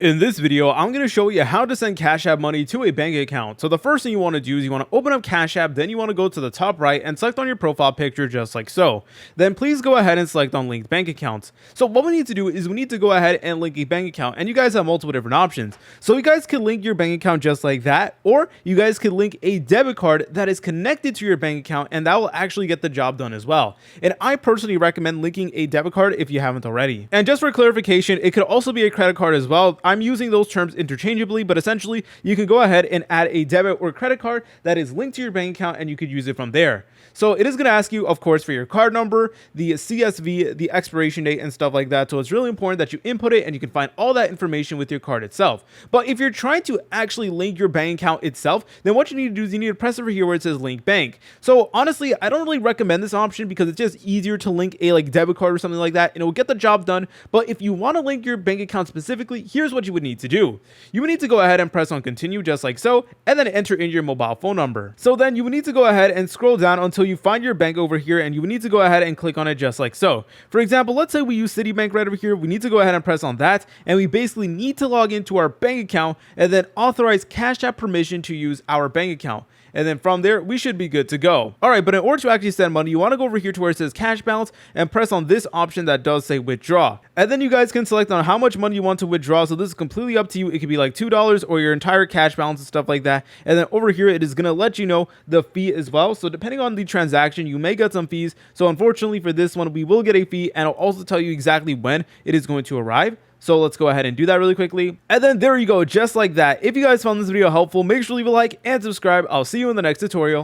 In this video, I'm going to show you how to send Cash App money to a bank account. So the first thing you want to do is you want to open up Cash App, then you want to go to the top right and select on your profile picture just like so. Then please go ahead and select on linked bank accounts. So what we need to do is we need to go ahead and link a bank account, and you guys have multiple different options. So you guys can link your bank account just like that, or you guys can link a debit card that is connected to your bank account, and that will actually get the job done as well. And I personally recommend linking a debit card if you haven't already. And just for clarification, it could also be a credit card as well. I'm using those terms interchangeably, but essentially you can go ahead and add a debit or credit card that is linked to your bank account, and you could use it from there. So it is going to ask you, of course, for your card number, the CSV, the expiration date, and stuff like that. So it's really important that you input it, and you can find all that information with your card itself. But if you're trying to actually link your bank account itself, then what you need to do is you need to press over here where it says link bank. So honestly, I don't really recommend this option because it's just easier to link a debit card or something like that, and it will get the job done. But if you want to link your bank account specifically, here's what you would need to do. You would need to go ahead and press on continue just like so, and then enter in your mobile phone number. So then you would need to go ahead and scroll down until you find your bank over here, and you would need to go ahead and click on it just like so. For example, let's say we use Citibank right over here. We need to go ahead and press on that, and we basically need to log into our bank account and then authorize Cash App permission to use our bank account. And then from there, we should be good to go. All right, but in order to actually send money, you want to go over here to where it says cash balance and press on this option that does say withdraw. And then you guys can select on how much money you want to withdraw. So this is completely up to you. It could be like $2 or your entire cash balance and stuff like that. And then over here, it is going to let you know the fee as well. So depending on the transaction, you may get some fees. So unfortunately for this one, we will get a fee, and I'll also tell you exactly when it is going to arrive. So let's go ahead and do that really quickly. And then there you go, just like that. If you guys found this video helpful, make sure to leave a like and subscribe. I'll see you in the next tutorial.